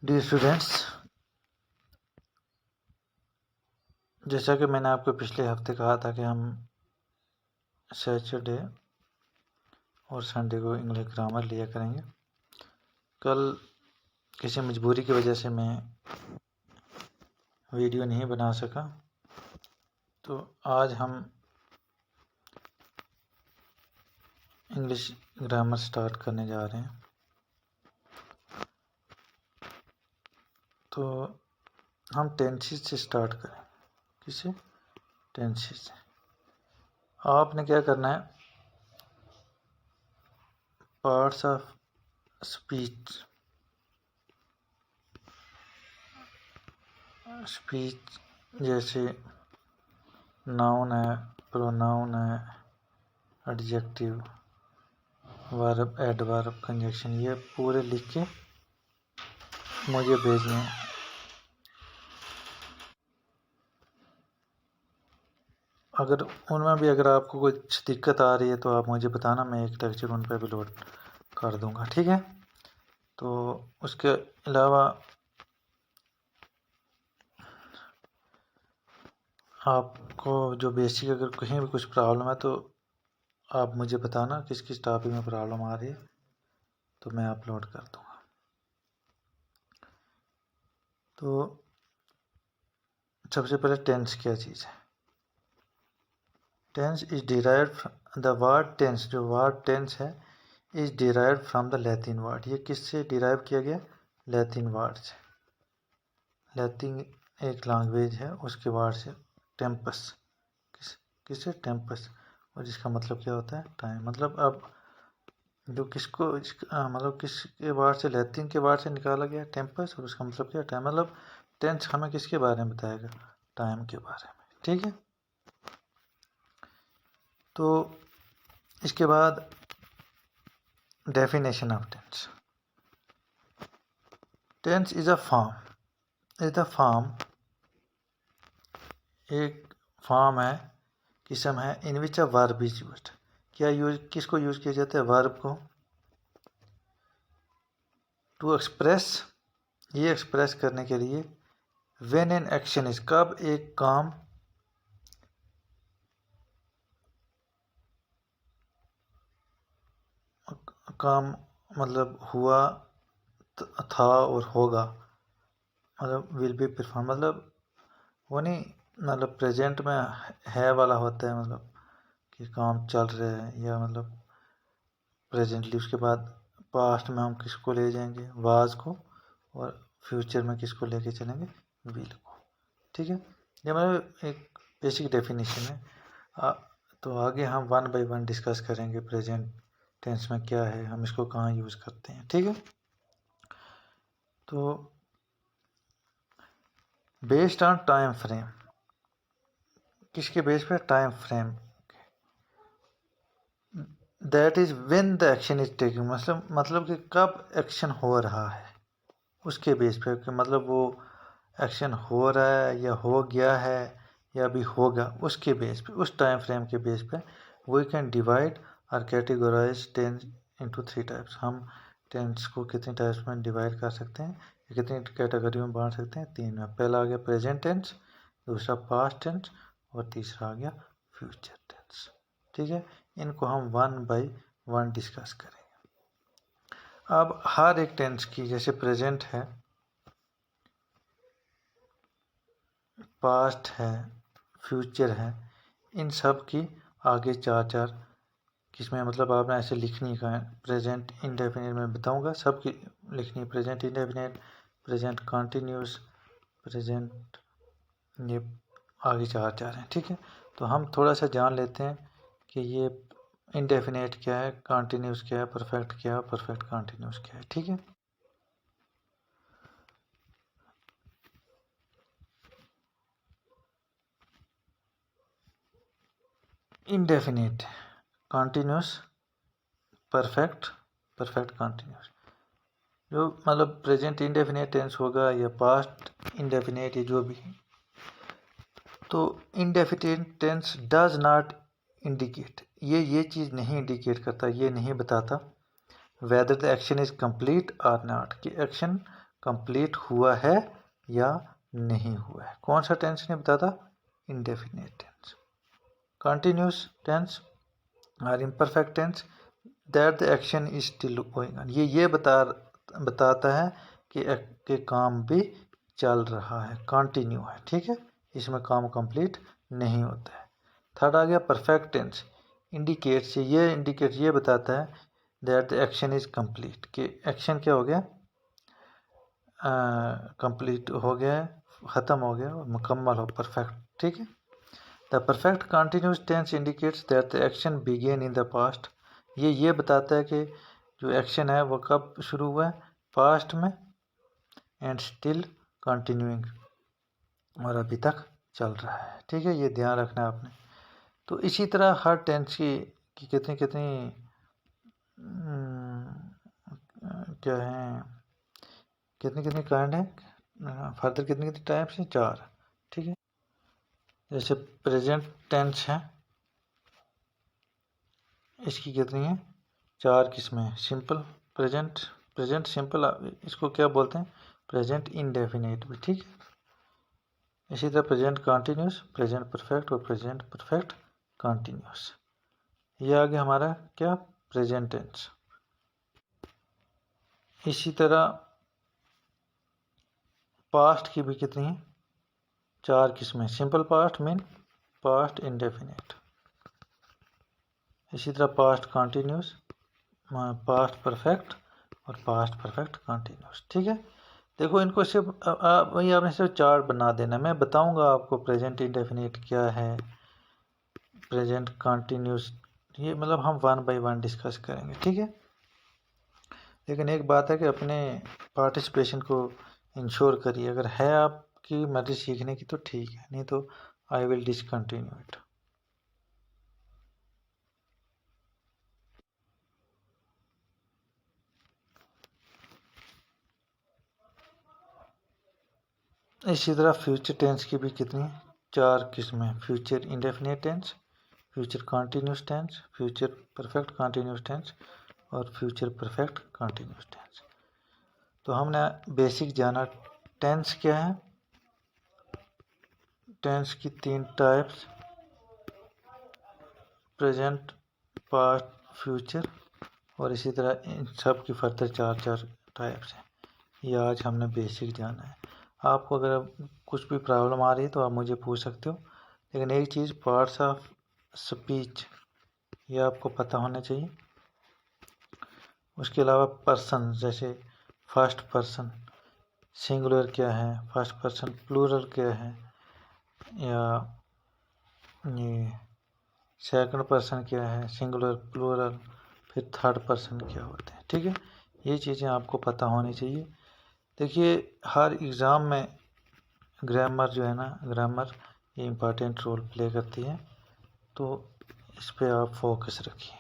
Dear students, जैसा कि मैंने आपको पिछले हफ्ते कहा था कि हम सैटरडे और संडे को इंग्लिश ग्रामर लिया करेंगे। कल किसी मजबूरी की वजह से मैं वीडियो नहीं बना सका, तो आज हम इंग्लिश ग्रामर स्टार्ट करने जा रहे हैं। तो हम टेंसेस से स्टार्ट करें। किसे? टेंसेस से। आपने क्या करना है, पार्ट्स ऑफ स्पीच जैसे नाउन है, प्रोनाउन है, एडजेक्टिव, वर्ब, एडवर्ब, कंजक्शन, ये पूरे लिख के मुझे भेजने हैं। अगर उनमें भी अगर आपको कुछ दिक्कत आ रही है तो आप मुझे बताना, मैं एक लेक्चर उन पर भी लोड कर दूंगा, ठीक है। तो उसके अलावा आपको जो बेसिक अगर कहीं भी कुछ प्रॉब्लम है तो आप मुझे बताना किस किस टॉपिक में प्रॉब्लम आ रही है, तो मैं अपलोड कर दूंगा। तो सबसे पहले टेंस क्या चीज़ है। Tense is derived, the word tense, जो वर्ड टेंस है, is derived from the Latin word. ये किससे डिराइव किया गया? लैटिन वर्ड से। लैटिन एक लैंग्वेज है, उसके वर्ड से टेम्पस। किससे? टेम्पस। और जिसका मतलब क्या होता है? टाइम। मतलब अब जो किसको मतलब किसके वर्ड से? लैटिन के वर्ड से निकाला गया टेम्पस, और उसका मतलब क्या? टाइम। मतलब टेंस हमें किसके बारे में बताएगा? टाइम के बारे में, ठीक है। तो इसके बाद definition of tense. Tense is the form, एक फॉर्म है, किस्म है, in which a verb is used. क्या यूज, किसको यूज किया जाता है? वर्ब को। टू एक्सप्रेस, ये एक्सप्रेस करने के लिए। व्हेन एन एक्शन इज, कब एक काम मतलब हुआ था और होगा, मतलब विल बी परफॉर्म, मतलब वो नहीं, मतलब प्रेजेंट में है वाला होता है, मतलब कि काम चल रहे हैं, या मतलब प्रेजेंटली। उसके बाद पास्ट में हम किसको ले जाएंगे? वाज को। और फ्यूचर में किसको लेके चलेंगे? विल को, ठीक है। ये मतलब एक बेसिक डेफिनेशन है। तो आगे हम वन बाय वन डिस्कस करेंगे प्रेजेंट टेंस में क्या है, हम इसको कहाँ यूज़ करते हैं, ठीक है। तो बेस्ड ऑन टाइम फ्रेम, किसके बेस पे? Time frame. That is when the action is taking, मतलब कि कब एक्शन हो रहा है, उसके बेस पे। कि मतलब वो एक्शन हो रहा है या हो गया है या अभी होगा, उसके बेस पे, उस टाइम फ्रेम के बेस पे वी कैन डिवाइड और कैटेगराइज टेंस इनटू 3 टाइप्स। हम टेंस को कितने टाइप्स में डिवाइड कर सकते हैं, कितनी कैटेगरी में बांट सकते हैं? 3 में। पहला आ गया प्रेजेंट टेंस, दूसरा पास्ट टेंस, और तीसरा आ गया फ्यूचर टेंस, ठीक है। इनको हम वन बाय वन डिस्कस करेंगे। अब हर एक टेंस की, जैसे प्रेजेंट है, पास्ट है, फ्यूचर है, इन सब की आगे 4 किस्में, मतलब आपने ऐसे लिखनी है। प्रेजेंट इंडेफिनिट में बताऊंगा, सब की लिखनी है। Present indefinite, present continuous, present, ये आगे 4 हैं, ठीक है। तो हम थोड़ा सा जान लेते हैं कि ये इंडेफिनिट क्या है, कंटिन्यूस क्या है, परफेक्ट क्या है, परफेक्ट कंटिन्यूस क्या है, ठीक है। Indefinite, continuous, perfect, perfect continuous. जो मतलब प्रेजेंट इंडेफिनिट टेंस होगा या पास्ट इंडेफिनिट, या जो भी, तो indefinite tense does not indicate, ये चीज़ नहीं इंडिकेट करता, ये नहीं बताता whether the action is complete और नॉट, कि एक्शन कंप्लीट हुआ है या नहीं हुआ है। कौन सा टेंस ने बताता? Indefinite tense. कंटिन्यूस टेंस और imperfect tense that the action is still going on, ये बताता है कि काम भी चल रहा है, कंटिन्यू है, ठीक है, इसमें काम कंप्लीट नहीं होता है। थर्ड आ गया परफेक्ट टेंस, इंडिकेट्स, ये बताता है that the action is complete, कि एक्शन क्या हो गया, कंप्लीट हो गया है, ख़त्म हो गया और मुकम्मल हो, परफेक्ट, ठीक है। The perfect continuous tense indicates that the action began in the past, ये बताता है कि जो एक्शन है वो कब शुरू हुआ है, पास्ट में, एंड स्टिल कंटिन्यूइंग, और अभी तक चल रहा है, ठीक है, ये ध्यान रखना है आपने। तो इसी तरह हर टेंस की कितनी क्या है, कितनी काइंड है, फर्दर कितनी टाइप्स हैं, 4, ठीक है। जैसे प्रेजेंट टेंस है, इसकी कितनी है, 4 किस्में हैं। सिंपल प्रेजेंट सिंपल, इसको क्या बोलते हैं, प्रेजेंट इंडेफिनिट भी, ठीक है। इसी तरह प्रेजेंट कंटिन्यूस, प्रेजेंट परफेक्ट और प्रेजेंट परफेक्ट कंटिन्यूस। ये आ गया हमारा क्या, प्रेजेंट टेंस। इसी तरह पास्ट की भी कितनी है, 4 किस्में, simple past, mean past indefinite. इसी तरह पास्ट कंटिन्यूस, पास्ट परफेक्ट और पास्ट परफेक्ट कंटिन्यूस, ठीक है। देखो इनको सिर्फ वही आपने सिर्फ 4 बना देना, मैं बताऊंगा आपको प्रेजेंट इंडेफिनिट क्या है, प्रेजेंट कंटिन्यूस, ये मतलब हम 1 बाय 1 डिस्कस करेंगे, ठीक है। लेकिन एक बात है कि अपने पार्टिसिपेशन को इंश्योर करिए, अगर है आपकी मर्जी सीखने की तो ठीक है, नहीं तो आई विल डिसकंटिन्यू इट। इसी तरह फ्यूचर टेंस की भी कितनी 4 किस्में, future indefinite tense, future continuous tense, future perfect continuous tense और फ्यूचर परफेक्ट कंटिन्यूस टेंस। तो हमने बेसिक जाना टेंस क्या है, टेंस की 3 टाइप्स, प्रेजेंट, पास्ट, फ्यूचर, और इसी तरह इन सब की फर्दर 4 टाइप्स हैं। ये आज हमने बेसिक जाना है। आपको अगर कुछ भी प्रॉब्लम आ रही है तो आप मुझे पूछ सकते हो, लेकिन एक चीज़, पार्ट्स ऑफ स्पीच, ये आपको पता होना चाहिए। उसके अलावा पर्सन, जैसे फर्स्ट पर्सन सिंगुलर क्या है, फर्स्ट पर्सन प्लूरल क्या है, या ये सेकंड पर्सन क्या है, सिंगुलर प्लूरल, फिर थर्ड पर्सन क्या होते हैं, ठीक है। ये चीज़ें आपको पता होनी चाहिए। देखिए हर एग्ज़ाम में ग्रामर जो है ना, ग्रामर ये इम्पॉर्टेंट रोल प्ले करती है, तो इस पे आप फोकस रखिए।